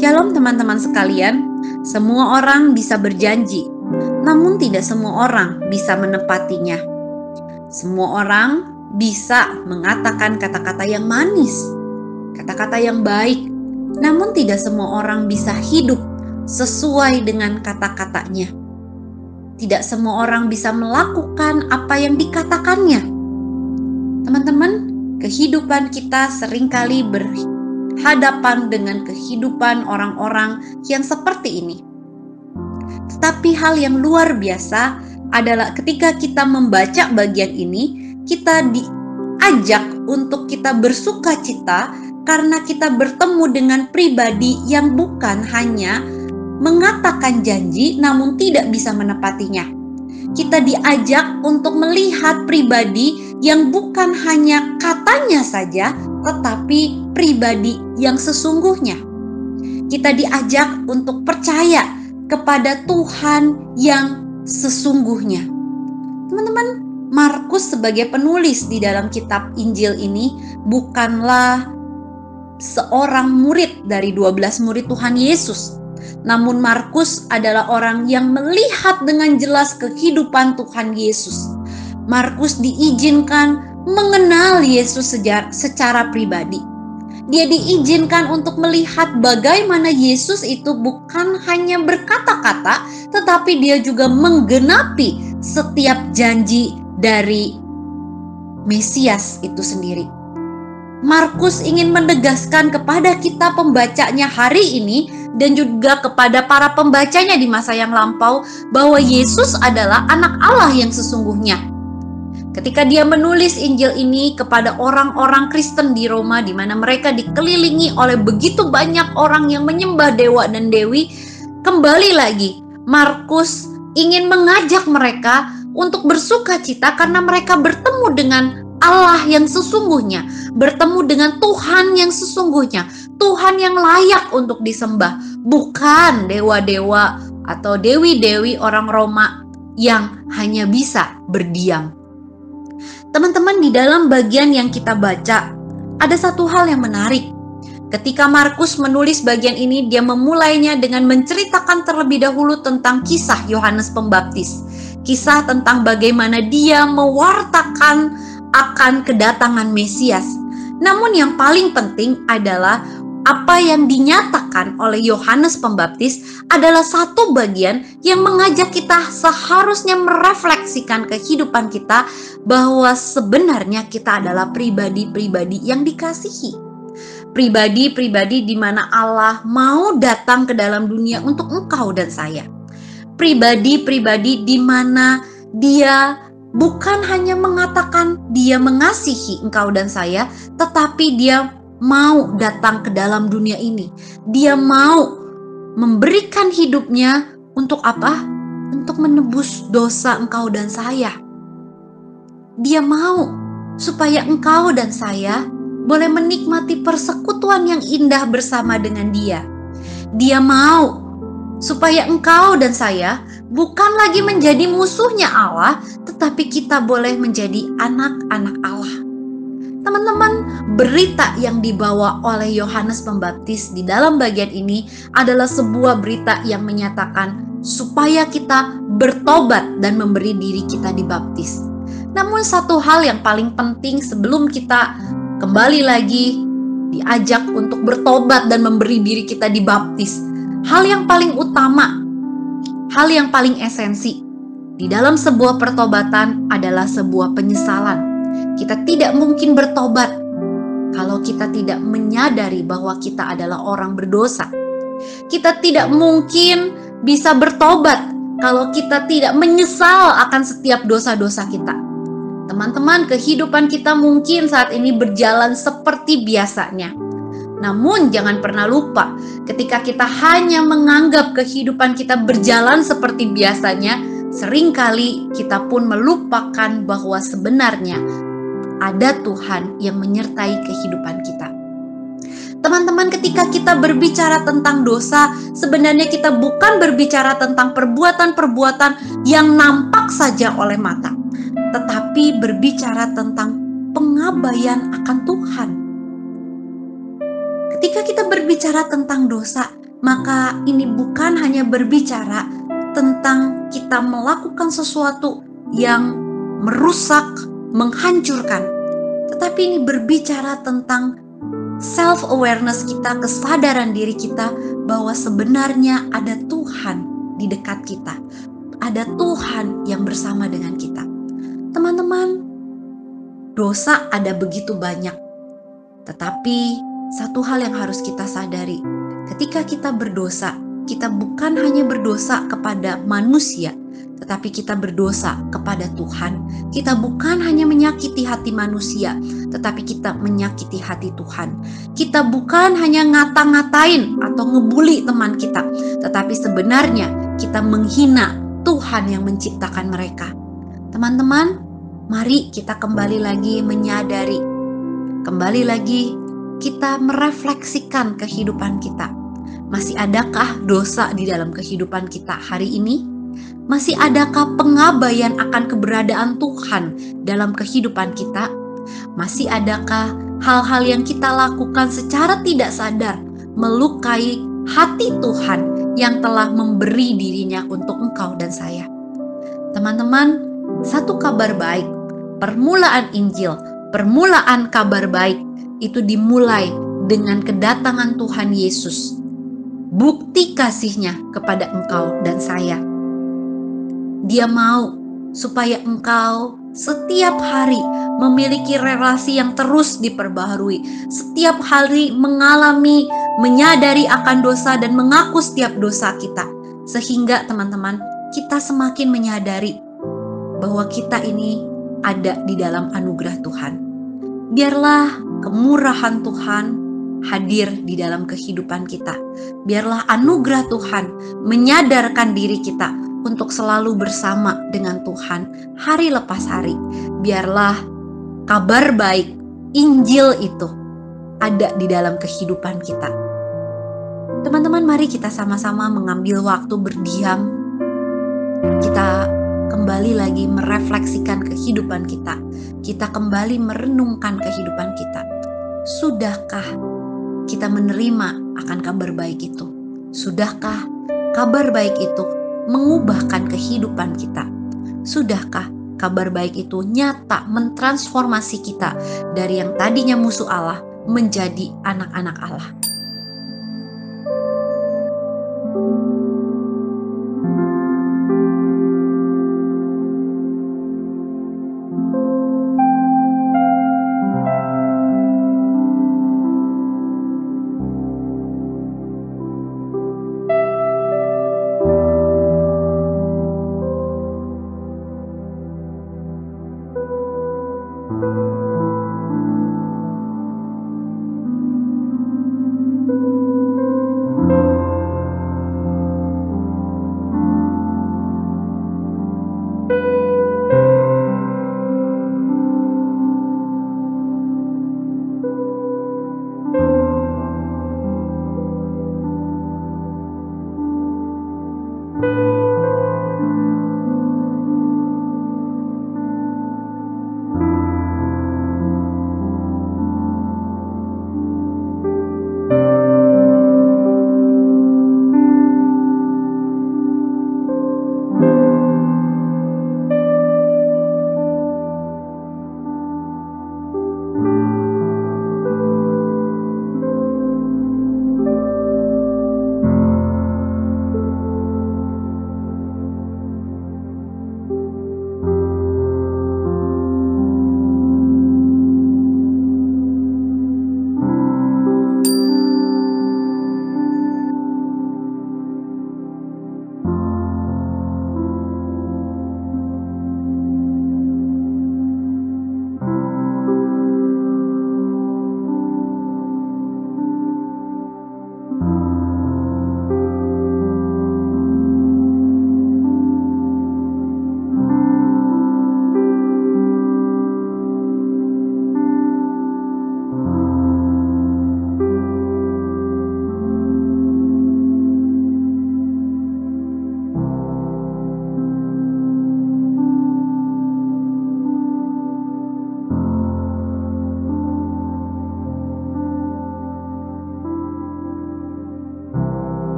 Shalom teman-teman sekalian, semua orang bisa berjanji, namun tidak semua orang bisa menepatinya. Semua orang bisa mengatakan kata-kata yang manis, kata-kata yang baik, namun tidak semua orang bisa hidup sesuai dengan kata-katanya. Tidak semua orang bisa melakukan apa yang dikatakannya. Teman-teman, kehidupan kita seringkali berhadapan dengan kehidupan orang-orang yang seperti ini. Tetapi hal yang luar biasa adalah ketika kita membaca bagian ini, kita diajak untuk kita bersukacita karena kita bertemu dengan pribadi yang bukan hanya mengatakan janji namun tidak bisa menepatinya. Kita diajak untuk melihat pribadi yang bukan hanya katanya saja, tetapi pribadi yang sesungguhnya. Kita diajak untuk percaya kepada Tuhan yang sesungguhnya. Teman-teman, Markus sebagai penulis di dalam kitab Injil ini bukanlah seorang murid dari 12 murid Tuhan Yesus. Namun Markus adalah orang yang melihat dengan jelas kehidupan Tuhan Yesus. Markus diizinkan mengenal Yesus secara pribadi. Dia diizinkan untuk melihat bagaimana Yesus itu bukan hanya berkata-kata, tetapi dia juga menggenapi setiap janji dari Mesias itu sendiri. Markus ingin menegaskan kepada kita pembacanya hari ini dan juga kepada para pembacanya di masa yang lampau bahwa Yesus adalah anak Allah yang sesungguhnya. Ketika dia menulis Injil ini kepada orang-orang Kristen di Roma, di mana mereka dikelilingi oleh begitu banyak orang yang menyembah dewa dan dewi, kembali lagi Markus ingin mengajak mereka untuk bersukacita karena mereka bertemu dengan Allah yang sesungguhnya, bertemu dengan Tuhan yang sesungguhnya, Tuhan yang layak untuk disembah, bukan dewa-dewa atau dewi-dewi orang Roma yang hanya bisa berdiam. Teman-teman, di dalam bagian yang kita baca, ada satu hal yang menarik. Ketika Markus menulis bagian ini, dia memulainya dengan menceritakan terlebih dahulu tentang kisah Yohanes Pembaptis. Kisah tentang bagaimana dia mewartakan akan kedatangan Mesias. Namun yang paling penting adalah apa yang dinyatakan oleh Yohanes Pembaptis adalah satu bagian yang mengajak kita seharusnya merefleksikan kehidupan kita bahwa sebenarnya kita adalah pribadi-pribadi yang dikasihi. Pribadi-pribadi di mana Allah mau datang ke dalam dunia untuk engkau dan saya. Pribadi-pribadi di mana Dia bukan hanya mengatakan Dia mengasihi engkau dan saya, tetapi Dia mau datang ke dalam dunia ini. Dia mau memberikan hidupnya untuk apa? Untuk menebus dosa engkau dan saya. Dia mau supaya engkau dan saya boleh menikmati persekutuan yang indah bersama dengan Dia. Dia mau supaya engkau dan saya bukan lagi menjadi musuhnya Allah, tetapi kita boleh menjadi anak-anak Allah. Teman-teman, berita yang dibawa oleh Yohanes Pembaptis di dalam bagian ini adalah sebuah berita yang menyatakan supaya kita bertobat dan memberi diri kita dibaptis. Namun satu hal yang paling penting sebelum kita kembali lagi diajak untuk bertobat dan memberi diri kita dibaptis, Hal yang paling utama, hal yang paling esensi di dalam sebuah pertobatan adalah sebuah penyesalan. Kita tidak mungkin bertobat kalau kita tidak menyadari bahwa kita adalah orang berdosa. Kita tidak mungkin bisa bertobat kalau kita tidak menyesal akan setiap dosa-dosa kita. Teman-teman, kehidupan kita mungkin saat ini berjalan seperti biasanya. Namun jangan pernah lupa, ketika kita hanya menganggap kehidupan kita berjalan seperti biasanya, seringkali kita pun melupakan bahwa sebenarnya ada Tuhan yang menyertai kehidupan kita. Teman-teman, ketika kita berbicara tentang dosa, sebenarnya kita bukan berbicara tentang perbuatan-perbuatan yang nampak saja oleh mata, tetapi berbicara tentang pengabaian akan Tuhan. Ketika kita berbicara tentang dosa, maka ini bukan hanya berbicara tentang kita melakukan sesuatu yang merusak, menghancurkan, tetapi ini berbicara tentang self-awareness kita, kesadaran diri kita bahwa sebenarnya ada Tuhan di dekat kita. Ada Tuhan yang bersama dengan kita. Teman-teman, dosa ada begitu banyak. Tetapi satu hal yang harus kita sadari, ketika kita berdosa, kita bukan hanya berdosa kepada manusia, tetapi kita berdosa kepada Tuhan. Kita bukan hanya menyakiti hati manusia, tetapi kita menyakiti hati Tuhan. Kita bukan hanya ngata-ngatain atau ngebully teman kita, tetapi sebenarnya kita menghina Tuhan yang menciptakan mereka. Teman-teman, mari kita kembali lagi menyadari, kembali lagi kita merefleksikan kehidupan kita. Masih adakah dosa di dalam kehidupan kita hari ini? Masih adakah pengabaian akan keberadaan Tuhan dalam kehidupan kita? Masih adakah hal-hal yang kita lakukan secara tidak sadar melukai hati Tuhan yang telah memberi dirinya untuk engkau dan saya? Teman-teman, satu kabar baik, permulaan Injil, permulaan kabar baik itu dimulai dengan kedatangan Tuhan Yesus. Bukti kasihnya kepada engkau dan saya. Dia mau supaya engkau setiap hari memiliki relasi yang terus diperbaharui. Setiap hari mengalami, menyadari akan dosa dan mengaku setiap dosa kita. Sehingga teman-teman, kita semakin menyadari bahwa kita ini ada di dalam anugerah Tuhan. Biarlah kemurahan Tuhan hadir di dalam kehidupan kita. Biarlah anugerah Tuhan menyadarkan diri kita untuk selalu bersama dengan Tuhan hari lepas hari. Biarlah kabar baik Injil itu ada di dalam kehidupan kita. Teman-teman, mari kita sama-sama mengambil waktu berdiam. Kita kembali lagi merefleksikan kehidupan kita. Kita kembali merenungkan kehidupan kita. Sudahkah kita menerima akan kabar baik itu? Sudahkah kabar baik itu mengubahkan kehidupan kita? Sudahkah kabar baik itu nyata mentransformasi kita dari yang tadinya musuh Allah menjadi anak-anak Allah?